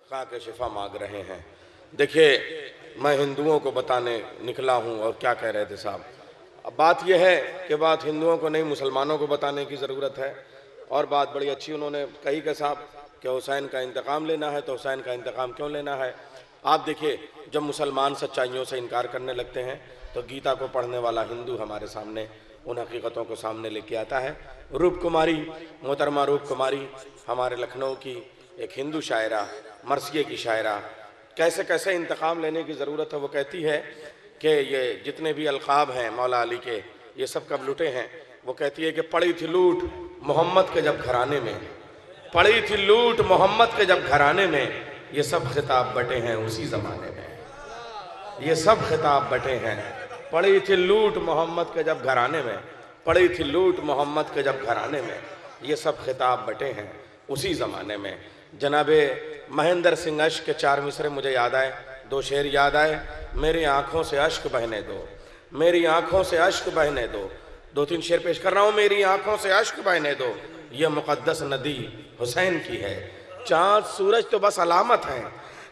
خاک شفا مانگ رہے ہیں۔ دیکھیے میں ہندوؤں کو بتانے نکلا ہوں، اور کیا کہہ رہے تھے صاحب، اب بات یہ ہے کہ بات ہندوؤں کو نہیں مسلمانوں کو بتانے کی ضرورت ہے، اور بات بڑی اچھی انہوں نے کہی کہ صاحب کہ حسین کا انتقام لینا ہے تو حسین کا انتقام کیوں لینا ہے۔ آپ دیکھیے جب مسلمان سچائیوں سے انکار کرنے لگتے ہیں تو گیتا کو پڑھنے والا ہندو ہمارے سامنے ان حقیقتوں کو سامنے لے کے آتا ہے۔ روپ کماری، محترمہ روپ کماری ہمارے لکھنؤ کی ایک ہندو شاعرہ، مرثیے کی شاعرہ، کیسے کیسے انتقام لینے کی ضرورت ہے وہ کہتی ہے کہ یہ جتنے بھی القاب ہیں مولا علی کے یہ سب کب لٹے ہیں۔ وہ کہتی ہے کہ پڑی تھی لوٹ محمد کے جب گھرانے میں، پڑی تھی لوٹ محمد کے جب گھرانے میں، یہ سب خطاب بٹے ہیں اسی زمانے میں، یہ سب خطاب بٹے ہیں۔ پڑی تھی لوٹ محمد کے جب گھرانے میں، پڑی تھی لوٹ محمد کے جب گھرانے میں، یہ سب خطاب بٹے ہیں اسی زمانے میں۔ جناب مہندر سنگھ اشک کے 4 مصرے مجھے یاد آئے، 2 شعر یاد آئے۔ میری آنکھوں سے اشک بہنے دو، میری آنکھوں سے اشک بہنے دو، 2-3 شعر پیش کر رہا ہوں۔ میری آنکھوں سے اشک بہنے دو، یہ مقدس ندی حسین کی ہے۔ چاند سورج تو بس علامت ہیں،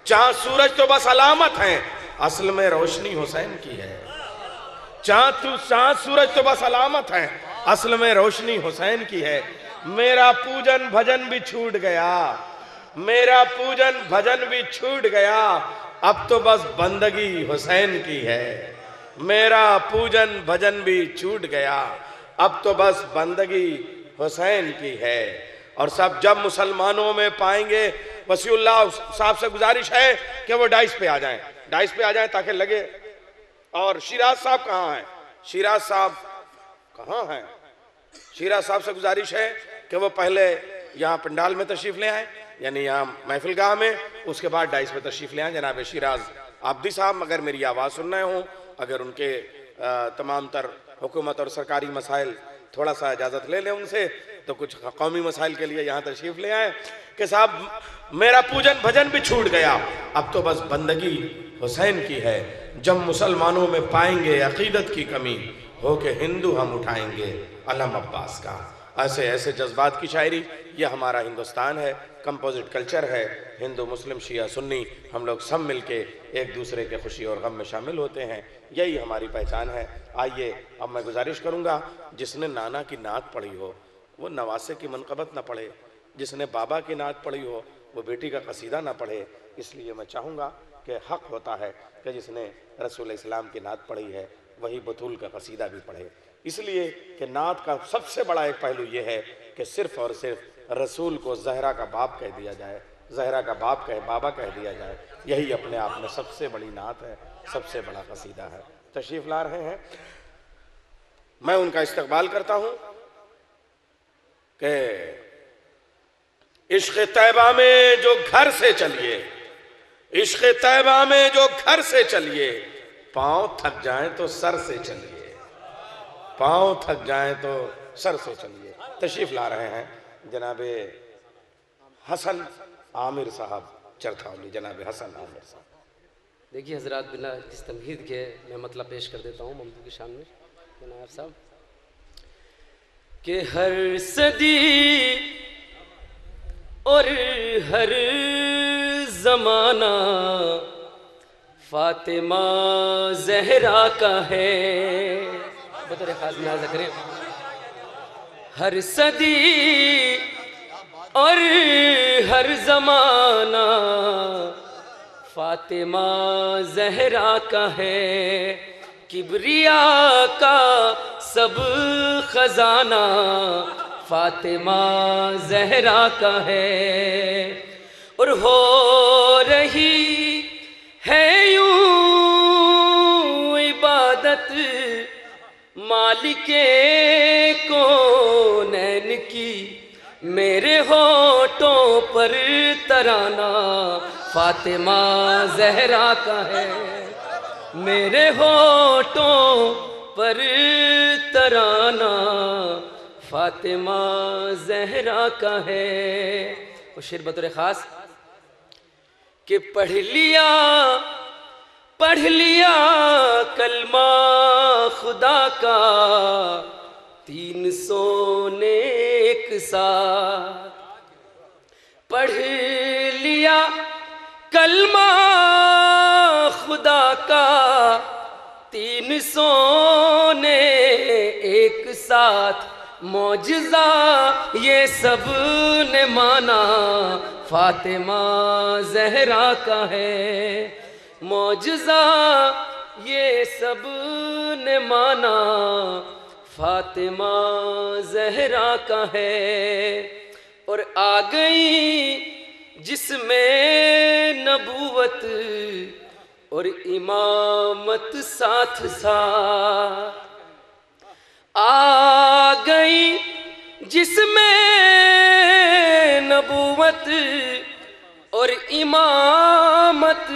چاند سورج تو بس علامت ہیں، اصل میں روشنی حسین کی ہے۔ چاند سورج تو بس علامت ہیں، اصل میں روشنی حسین کی ہے۔ میرا پوجن بھجن بھی چھوٹ گیا، میرا پوجن بھجن بھی چھوٹ گیا، اب تو بس بندگی حسین کی ہے۔ میرا پوجن بھجن بھی چھوٹ گیا، اب تو بس بندگی حسین کی ہے۔ اور سب جب مسلمانوں میں پائیں گے، وسیع اللہ صاحب سے گزارش ہے کہ وہ ڈائس پہ آ جائیں، ڈائس پہ آ جائیں تاکہ لگے۔ اور شیراز صاحب کہاں ہیں؟ شیراز صاحب کہاں ہیں؟ شیراز صاحب سے گزارش ہے کہ وہ پہلے یہاں پنڈال میں تشریف لے آئیں، یعنی یہاں محفل گاہ میں، اس کے بعد ڈائس پہ تشریف لے آئیں۔ جناب شیراز عابدی صاحب اگر میری آواز سن رہے ہوں، اگر ان کے تمام تر حکومت اور سرکاری مسائل تھوڑا سا اجازت لے لیں ان سے، تو کچھ قومی مسائل کے لیے یہاں تشریف لے آئیں کہ صاحب میرا پوجن بھجن بھی چھوٹ گیا، اب تو بس بندگی حسین کی ہے۔ جب مسلمانوں میں پائیں گے عقیدت کی کمی، ہو کہ ہندو ہم اٹھائیں گے علم عباس کا۔ ایسے ایسے جذبات کی شاعری، یہ ہمارا ہندوستان ہے، کمپوزٹ کلچر ہے، ہندو مسلم شیعہ سنی ہم لوگ سب مل کے ایک دوسرے کے خوشی اور غم میں شامل ہوتے ہیں، یہی ہماری پہچان ہے۔ آئیے اب میں گزارش کروں گا جس نے نانا کی نعت پڑھی ہو وہ نواسے کی منقبت نہ پڑھے، جس نے بابا کی نعت پڑھی ہو وہ بیٹی کا قصیدہ نہ پڑھے۔ اس لیے میں چاہوں گا کہ حق ہوتا ہے کہ جس نے رسول اسلام کی نعت پڑھی ہے وہی بطول کا قصیدہ بھی پڑھے، اس لیے کہ نعت کا سب سے بڑا ایک پہلو یہ ہے کہ صرف اور صرف رسول کو زہرا کا باپ کہہ دیا جائے، زہرا کا باپ کہے بابا کہہ دیا جائے، یہی اپنے آپ میں سب سے بڑی نعت ہے، سب سے بڑا قصیدہ ہے۔ تشریف لا رہے ہیں، میں ان کا استقبال کرتا ہوں کہ عشق طیبہ میں جو گھر سے چلیے، عشق طیبہ میں جو گھر سے چلیے، پاؤں تھک جائیں تو سر سے چلیے، پاؤں تھک جائیں تو سر سے چلیے۔ تشریف لا رہے ہیں جناب حسن عامر صاحب چرتھاولی، جناب حسن عامر صاحب۔ دیکھیے حضرات، بنا کس تمہید کے میں مطلب پیش کر دیتا ہوں ممدوح کے سامنے جناب صاحب کہ ہر صدی اور ہر زمانہ فاطمہ زہرا کا ہے، بطور خاص ملاحظہ کریں، ہر صدی اور ہر زمانہ فاطمہ زہرا کا ہے، کبریا کا سب خزانہ فاطمہ زہرا کا ہے، اور ہو رہی ہے یوں عبادت مالک کونین کی، میرے ہونٹوں پر ترانہ فاطمہ زہرا کا ہے، میرے ہونٹوں پر ترانہ فاطمہ زہرا کا ہے۔ اور شعر بطور خاص کہ پڑھ لیا کلمہ خدا کا 301 ساتھ، پڑھ لیا کلمہ خدا کا 300 نے ایک ساتھ معجزہ یہ سب نے مانا فاطمہ زہرا کا ہے معجزہ یہ سب نے مانا فاطمہ زہرا کا ہے اور آ گئی جس میں نبوت اور امامت ساتھ ساتھ آ گئی جس میں نبوت اور امامت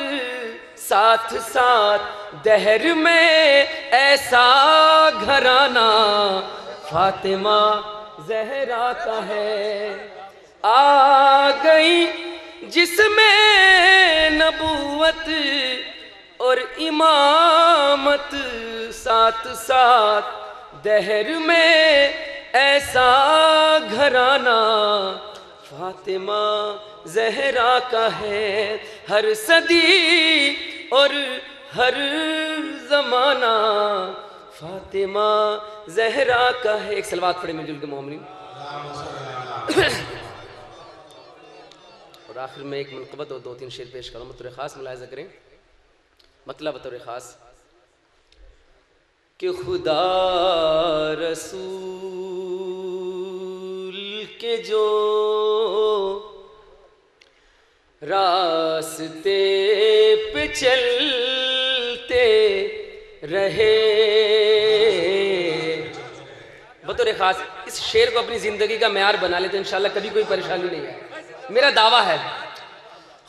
ساتھ ساتھ دہر میں ایسا گھرانہ فاطمہ زہرا کا ہے آ گئی جس میں نبوت اور امامت ساتھ ساتھ دہر میں ایسا گھرانہ فاطمہ زہرا کا ہے ہر صدی اور ہر زمانہ فاطمہ زہرا کا ہے ایک صلوات پڑھیں مل جل کے مومنین اور آخر میں ایک منقبت اور 2-3 شعر پیش کروں بطور خاص ملاحظہ کریں مطلب بطور خاص کہ خدا رسول کے جو راستے پہ چلتے رہے بطور خاص اس شعر کو اپنی زندگی کا معیار بنا لیتے انشاءاللہ کبھی کوئی پریشانی نہیں ہے میرا دعویٰ ہے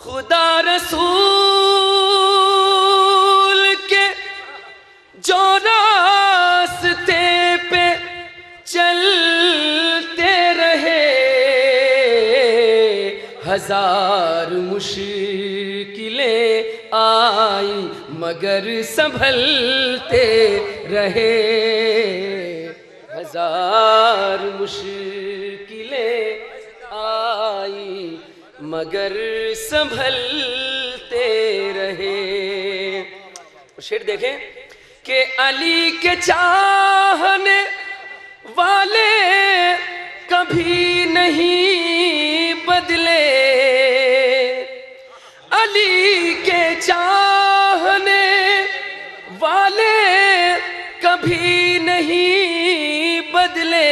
خدا رسول کے جو راستے پہ چلتے رہے ہزار مشکلیں آئی مگر سنبھلتے رہے ہزار مشکلیں آئی مگر سنبھلتے رہے شعر دیکھیں کہ علی کے چاہنے والے کبھی نہیں بدلے علی کے چاہنے والے کبھی نہیں بدلے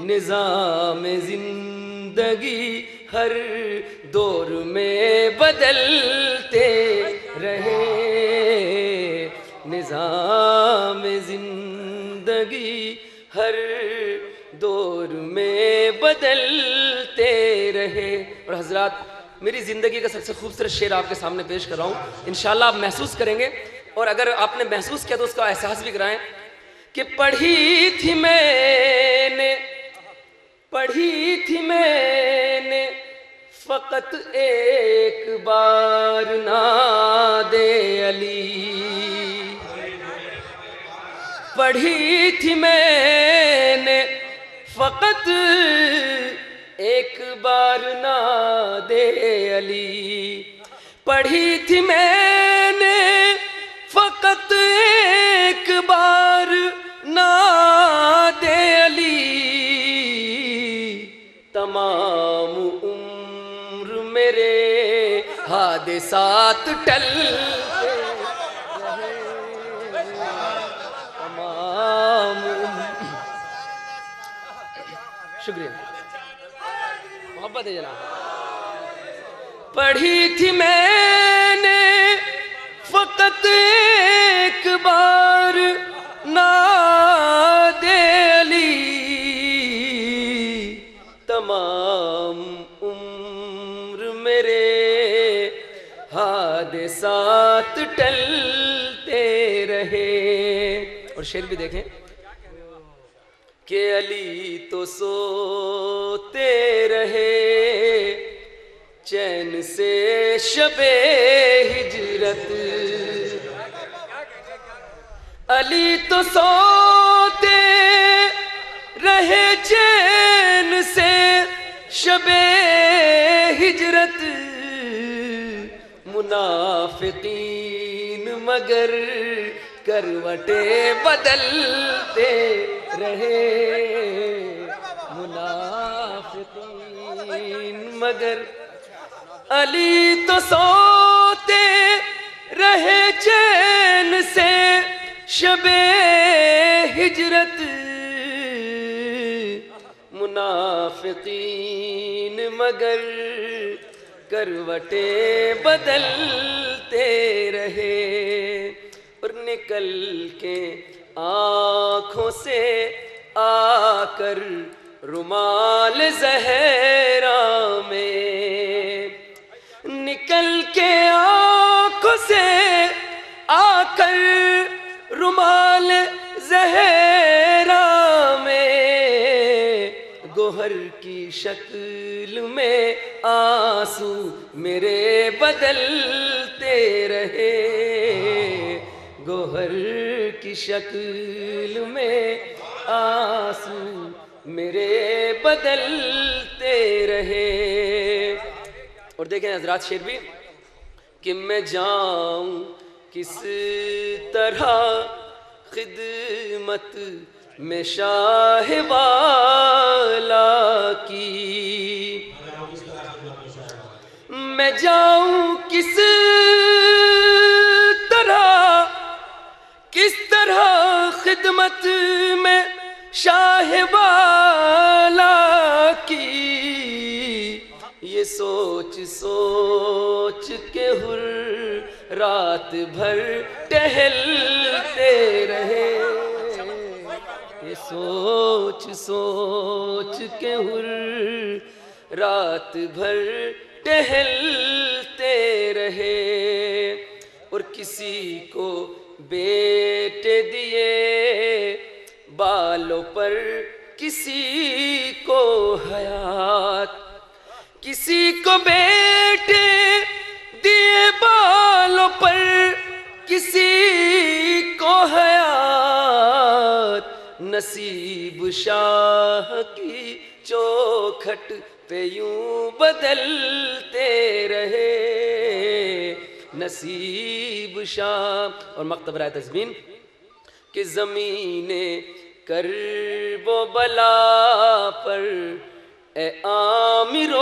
نظام زندگی ہر دور میں بدلتے رہے نظام زندگی ہر دور میں بدلتے رہے اور حضرات میری زندگی کا سب سے خوبصورت شعر آپ کے سامنے پیش کر رہا ہوں انشاءاللہ آپ محسوس کریں گے اور اگر آپ نے محسوس کیا تو اس کا احساس بھی کرائیں کہ پڑھی تھی میں نے فقط ایک بار ناد علی پڑھی تھی میں نے فقط ایک بار ناد علی پڑھی تھی میں نے فقط ایک بار ناد علی تمام عمر میرے حادثات ٹلتے رہے تمام شکریہ محبت ہے جناب پڑھی تھی میں نے فقط ایک بار ناد علی تمام عمر میرے حادثات ٹلتے رہے اور شعر بھی دیکھیں کہ علی تو سوتے رہے چین سے شب ہجرت علی تو سوتے رہے چین سے شب ہجرت منافقین مگر کروٹیں بدلتے رہے، منافقین مگر علی تو سوتے رہے چین سے شب ہجرت، منافقین مگر کروٹیں بدلتے رہے، اور نکل کے آنکھوں سے آ کر رومال زہرا میں، نکل کے آنکھوں سے آ کر رومال زہرا میں، گوہر کی شکل میں آنسو میرے بدلتے رہے، گوہر کی شکل میں آنسو میرے بدلتے رہے۔ اور دیکھیں حضرات شعر بھی کہ میں جاؤں کس طرح خدمت میں شاہ والا کی، میں جاؤں کس طرح خدمت میں شاہ والا کی، یہ سوچ سوچ کے حر رات بھر ٹہلتے رہے، یہ سوچ سوچ کے حر رات بھر ٹہلتے رہے، اور کسی کو بیٹے دیے بالوں پر، کسی کو حیات، کسی کو بیٹے دیے بالوں پر، کسی کو حیات، نصیب شاہ کی چوکھٹ پہ یوں بدلتے رہے، نصیب شاہ۔ اور مکتب رائے تزمین کہ زمین کرب و بلا پر اے عامر و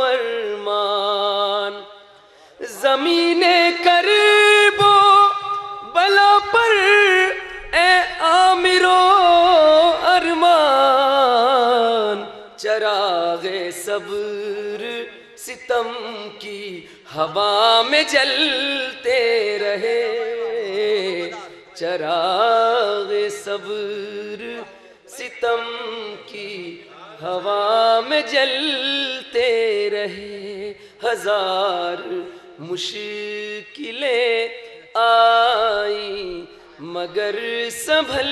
ارمان، زمین کرب و بلا پر اے عامر و ارمان، چراغ صبر ستم کی ہوا میں جلتے رہے، چراغ صبر ستم کی ہوا میں جلتے رہے، ہزار مشکلیں آئیں مگر سنبھل